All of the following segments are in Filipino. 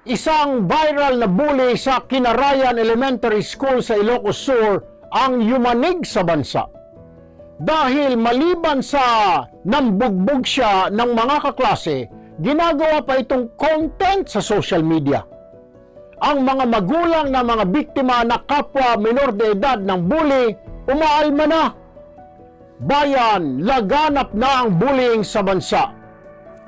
Isang viral na bully sa Kinarayan Elementary School sa Ilocos Sur ang yumanig sa bansa. Dahil maliban sa nambugbog siya ng mga kaklase, ginagawa pa itong content sa social media. Ang mga magulang na mga biktima na kapwa minor de edad ng bully, umaalma na. Bayan, laganap na ang bullying sa bansa.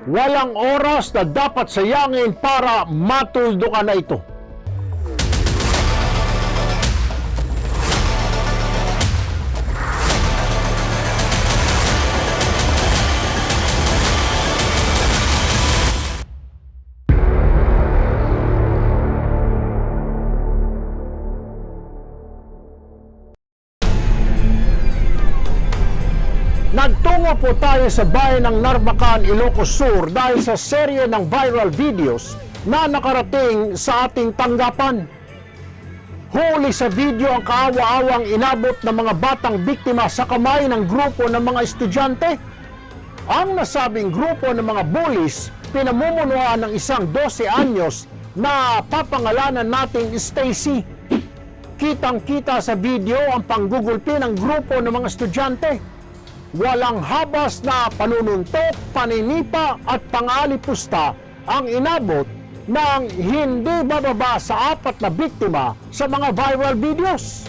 Walang oras na dapat sayangin para matuldukan na ito. Nagtungo po tayo sa bayan ng Narvacan, Ilocos Sur dahil sa serye ng viral videos na nakarating sa ating tanggapan. Huli sa video ang kaawa-awang inabot ng mga batang biktima sa kamay ng grupo ng mga estudyante. Ang nasabing grupo ng mga bullies, pinamumunuan ng isang 12 anyos na papangalanan nating Stacy. Kitang-kita sa video ang panggugulpi ng grupo ng mga estudyante. Walang habas na panununtok, paninipa at pangalipusta ang inabot ng hindi bababa sa 4 na biktima sa mga viral videos.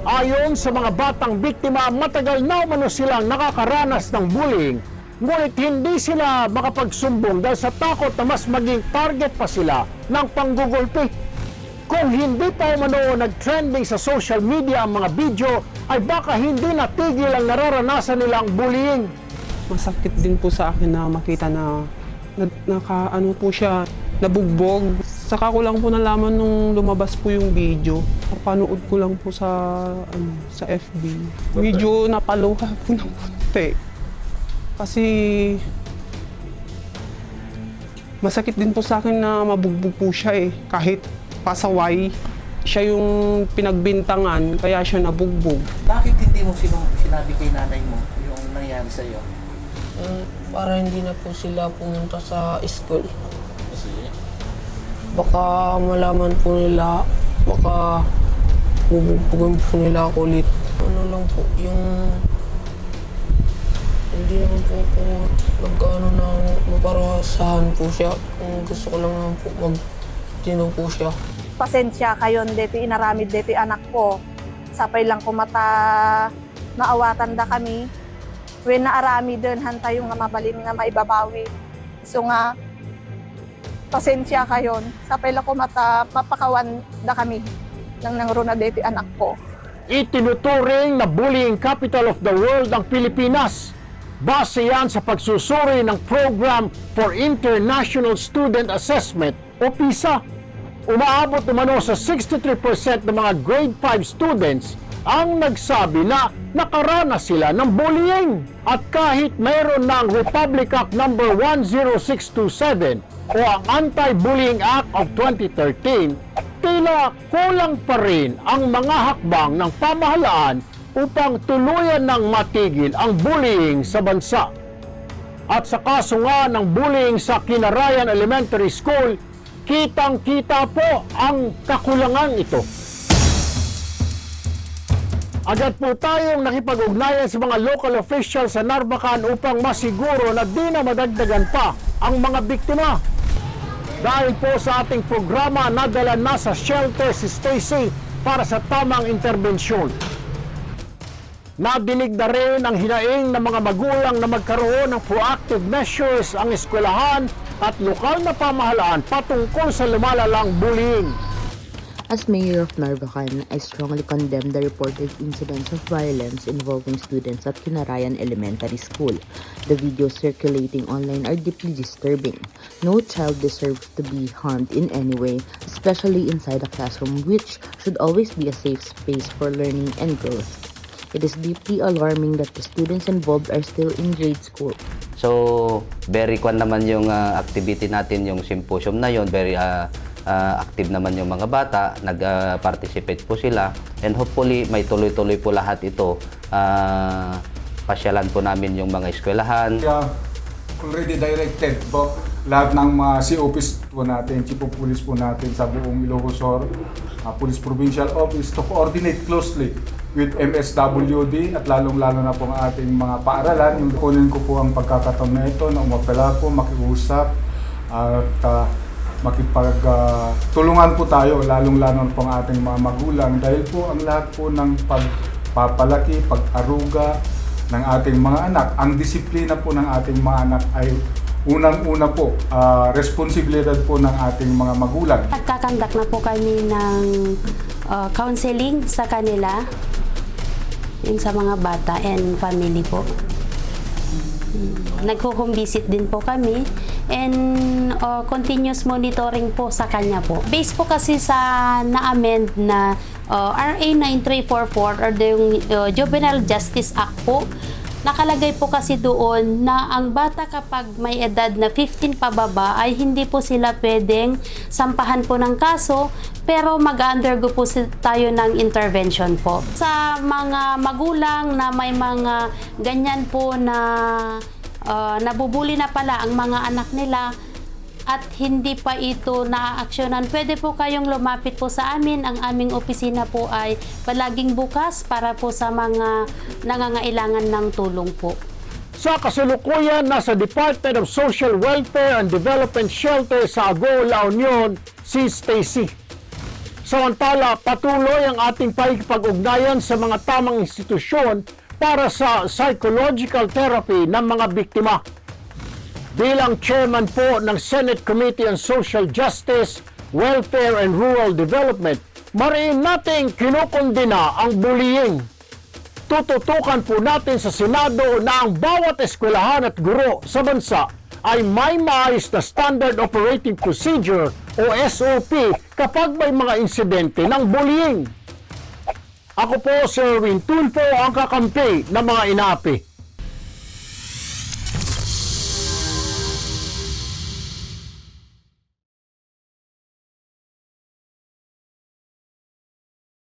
Ayon sa mga batang biktima, matagal na umano silang nakakaranas ng bullying, ngunit hindi sila makapagsumbong dahil sa takot na mas maging target pa sila ng panggugulpi. Kung hindi pa umano nag-trending sa social media ang mga video, ay baka hindi natigil ang nararanasan nilang bullying. Masakit din po sa akin na makita na nakaano po siya, nabugbog. Saka ko lang po nalaman nung lumabas po yung video. Napanood ko lang po sa FB. Medyo napaluha po ng konti. Kasi masakit din po sa akin na mabugbog po siya kahit pasaway. Siya yung pinagbintangan, kaya siya nabugbog. Bakit hindi mo sinabi kay nanay mo yung nangyari sa'yo? Para hindi na po sila pumunta sa school. Baka malaman po nila, baka bubugbugin po nila ako ulit. Ano lang po, yung hindi naman po ako nagkaano na maparasahan po siya. Gusto ko lang naman po magtino po siya. Pasensya kayon dito inaramid dito anak ko. Sapay lang ko mata naawatan da kami. When naarami din hantay yung nga mabalin nga maibabawi. So nga pasensya kayon. Sapay lang ko mata mapakawan da kami nang nangruna dito anak ko. Itinuturing na bullying capital of the world ang Pilipinas. Base yan sa pagsusuri ng Program for International Student Assessment o PISA. Umaabot umano sa 63% ng mga grade 5 students ang nagsabi na nakaranas sila ng bullying. At kahit mayroon ng Republic Act No. 10627 o ang Anti-Bullying Act of 2013, tila kulang pa rin ang mga hakbang ng pamahalaan upang tuluyan ng matigil ang bullying sa bansa. At sa kaso nga ng bullying sa Kinarayan Elementary School, kitang-kita po ang kakulangan ito. Agad po tayong nakipag-ugnayan sa mga local officials sa Narvacan upang masiguro na di na madagdagan pa ang mga biktima. Dahil po sa ating programa, nadala na sa shelter si Stacy para sa tamang interbensyon. Nadinig na rin ang hinaing ng mga magulang na magkaroon ng proactive measures ang eskwelahan at lokal na pamahalaan patungkol sa lumalalang bullying. As Mayor of Narvacan, I strongly condemn the reported incidents of violence involving students at Kinarayan Elementary School. The videos circulating online are deeply disturbing. No child deserves to be harmed in any way, especially inside a classroom, which should always be a safe space for learning and growth. It is deeply alarming that the students involved are still in grade school. So, very kwan naman yung activity natin, yung symposium na yon, very active naman yung mga bata, nag-participate po sila, and hopefully may tuloy-tuloy po lahat ito. Pasyalan po namin yung mga eskwelahan. Already directed lahat ng mga COPs po natin, Chief of Police po natin sa buong Ilocos Sur, Police Provincial Office to coordinate closely with MSWD at lalong-lalo na po ang ating mga paaralan. Yung kunin ko po ang pagkakataon na ito na umapela po, makiusap at makipagtulungan po tayo, lalong-lalo na po ang ating mga magulang dahil po ang lahat po ng pagpapalaki, pag-aruga ng ating mga anak, ang disiplina po ng ating mga anak ay unang-una po, responsibilidad po ng ating mga magulang. Nagkakandak na po kami ng counseling sa kanila, yun sa mga bata and family po. Nagko-home visit din po kami and continuous monitoring po sa kanya po. Based po kasi sa na-amend na RA 9344 or yung Juvenile Justice Act po, nakalagay po kasi doon na ang bata kapag may edad na 15 pababa ay hindi po sila pwedeng sampahan po ng kaso, pero mag-undergo po tayo ng intervention po. Sa mga magulang na may mga ganyan po na nabubuli na pala ang mga anak nila at hindi pa ito naaaksyonan, pwede po kayong lumapit po sa amin. Ang aming opisina po ay palaging bukas para po sa mga nangangailangan ng tulong po. Sa kasalukuyan, nasa Department of Social Welfare and Development Shelter sa Agoo, La Union, si Stacy. Samantala, patuloy ang ating pakikipag-ugnayan sa mga tamang institusyon para sa psychological therapy ng mga biktima. Bilang chairman po ng Senate Committee on Social Justice, Welfare and Rural Development, mariin nating kinukondena ang bullying. Tututukan po natin sa Senado na ang bawat eskwelahan at guro sa bansa ay may maayos na Standard Operating Procedure o SOP kapag may mga insidente ng bullying. Ako po, Sir Erwin Tulfo, ang kakampi ng mga inapi.